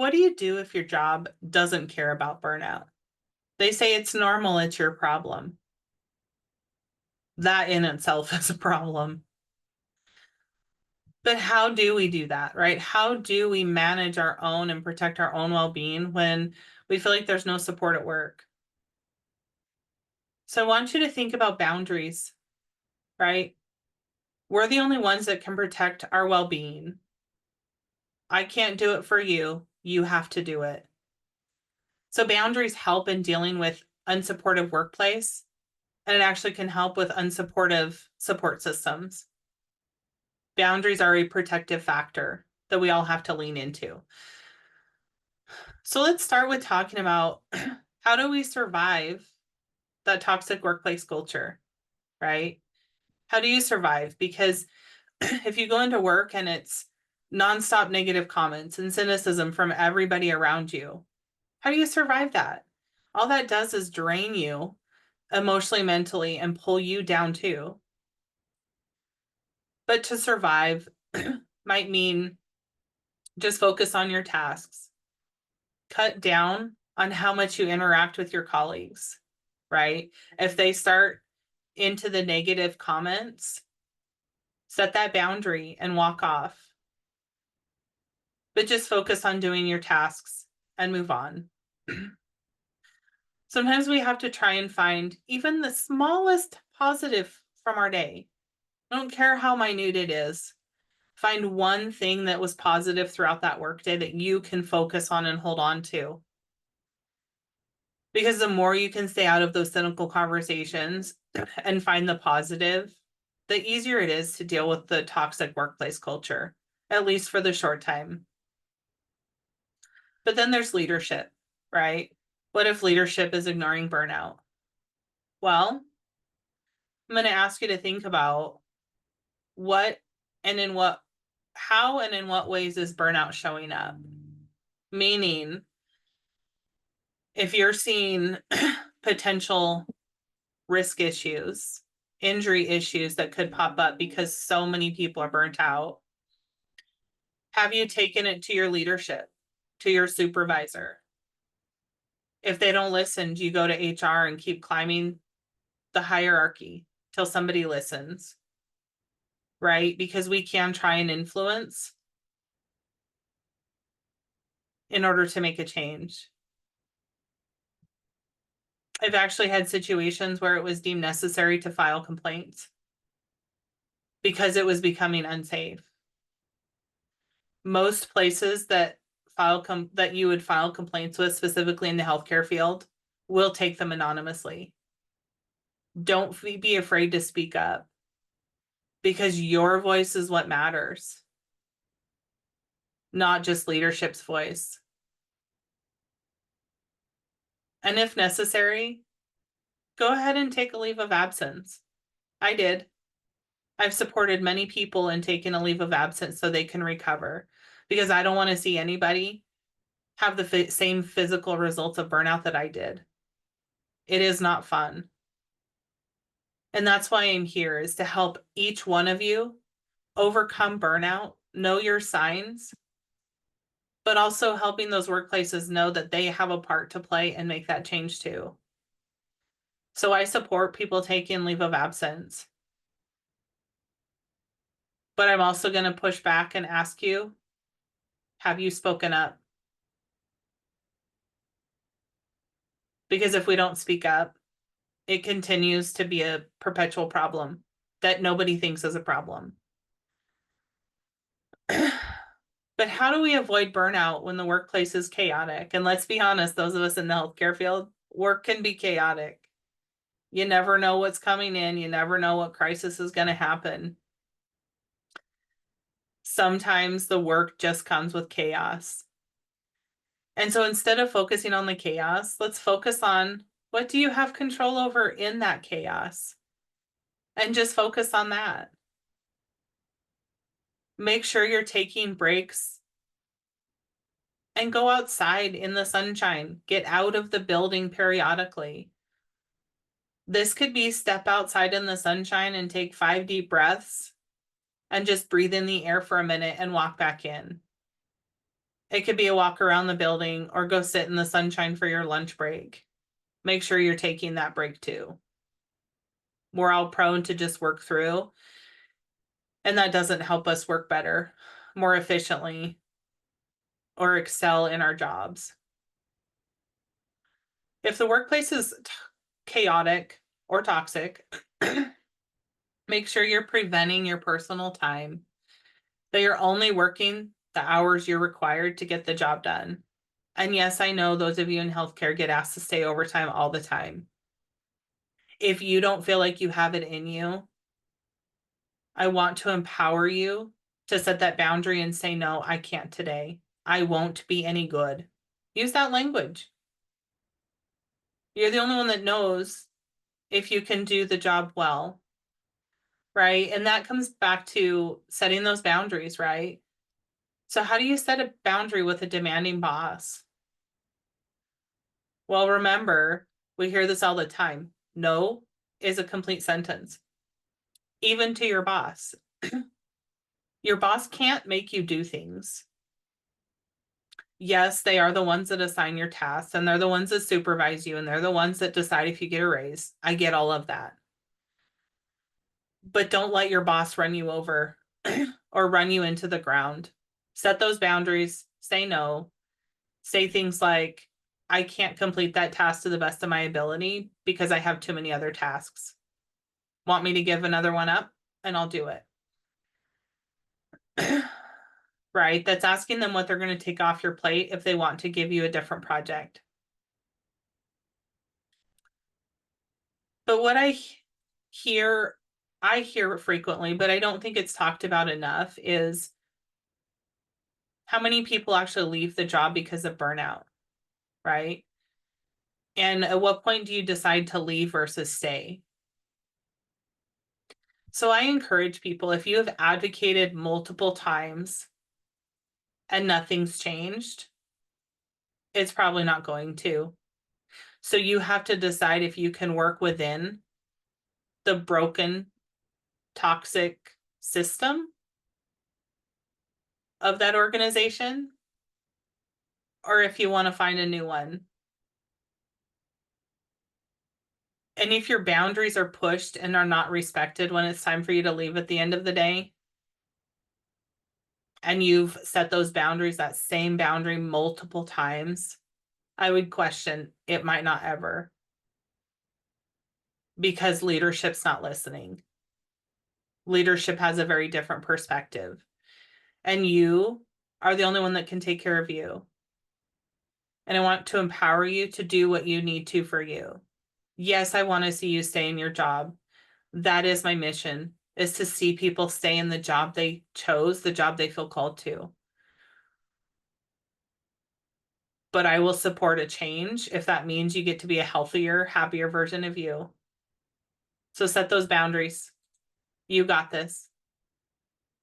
What do you do if your job doesn't care about burnout? They say it's normal, it's your problem. That in itself is a problem. But how do we do that, right? How do we manage our own and protect our own well-being when we feel like there's no support at work? So I want you to think about boundaries, right? We're the only ones that can protect our well-being. I can't do it for you. You have to do it. So boundaries help in dealing with unsupportive workplace, and it actually can help with unsupportive support systems. Boundaries are a protective factor that we all have to lean into. So let's start with talking about how do we survive that toxic workplace culture, right? How do you survive? Because if you go into work and it's nonstop negative comments and cynicism from everybody around you, how do you survive that? All that does is drain you emotionally, mentally, and pull you down too. But to survive might mean just focus on your tasks, cut down on how much you interact with your colleagues, right? If they start into the negative comments, set that boundary and walk off. But just focus on doing your tasks and move on. Sometimes we have to try and find even the smallest positive from our day. I don't care how minute it is. Find one thing that was positive throughout that workday that you can focus on and hold on to. Because the more you can stay out of those cynical conversations and find the positive, the easier it is to deal with the toxic workplace culture, at least for the short time. But then there's leadership, right? What if leadership is ignoring burnout? Well, I'm going to ask you to think about what and in what, how and in what ways is burnout showing up? Meaning, if you're seeing potential risk issues, injury issues that could pop up because so many people are burnt out, have you taken it to your leadership, to your supervisor? If they don't listen, do you go to HR and keep climbing the hierarchy till somebody listens? Right? Because we can try and influence in order to make a change. I've actually had situations where it was deemed necessary to file complaints because it was becoming unsafe. Most places that that you would file complaints with, specifically in the healthcare field, will take them anonymously. Don't be afraid to speak up because your voice is what matters, not just leadership's voice. And if necessary, go ahead and take a leave of absence. I did. I've supported many people in taking a leave of absence so they can recover, because I don't want to see anybody have the same physical results of burnout that I did. It is not fun. And that's why I'm here, is to help each one of you overcome burnout, know your signs, but also helping those workplaces know that they have a part to play and make that change too. So I support people taking leave of absence. But I'm also going to push back and ask you, have you spoken up? Because if we don't speak up, it continues to be a perpetual problem that nobody thinks is a problem. But how do we avoid burnout when the workplace is chaotic? And let's be honest, those of us in the healthcare field, work can be chaotic. You never know what's coming in. You never know what crisis is going to happen. Sometimes the work just comes with chaos. And so instead of focusing on the chaos, let's focus on what do you have control over in that chaos? And just focus on that. Make sure you're taking breaks and go outside in the sunshine. Get out of the building periodically. This could be step outside in the sunshine and take 5 deep breaths and just breathe in the air for a minute and walk back in. It could be a walk around the building or go sit in the sunshine for your lunch break. Make sure you're taking that break too. We're all prone to just work through, and that doesn't help us work better, more efficiently, or excel in our jobs. If the workplace is chaotic or toxic, make sure you're preventing your personal time, that you're only working the hours you're required to get the job done. And yes, I know those of you in healthcare get asked to stay overtime all the time. If you don't feel like you have it in you, I want to empower you to set that boundary and say, no, I can't today. I won't be any good. Use that language. You're the only one that knows if you can do the job well, right? And that comes back to setting those boundaries, right? So how do you set a boundary with a demanding boss? Well, remember, we hear this all the time. No is a complete sentence, even to your boss. Your boss can't make you do things. Yes, they are the ones that assign your tasks, and they're the ones that supervise you, and they're the ones that decide if you get a raise. I get all of that. But don't let your boss run you over or run you into the ground. Set those boundaries, say no, say things like, I can't complete that task to the best of my ability because I have too many other tasks. Want me to give another one up? And I'll do it. Right? That's asking them what they're going to take off your plate if they want to give you a different project. But what I hear it frequently, but I don't think it's talked about enough, is how many people actually leave the job because of burnout, right? And at what point do you decide to leave versus stay? So I encourage people, if you have advocated multiple times and nothing's changed, it's probably not going to. So you have to decide if you can work within the broken, toxic system of that organization, or if you want to find a new one. And if your boundaries are pushed and are not respected when it's time for you to leave at the end of the day, and you've set those boundaries, that same boundary multiple times, I would question it might not ever, because leadership's not listening. Leadership has a very different perspective, and you are the only one that can take care of you. And I want to empower you to do what you need to for you. Yes, I want to see you stay in your job. That is my mission, is to see people stay in the job they chose, the job they feel called to. But I will support a change if that means you get to be a healthier, happier version of you. So set those boundaries. You got this.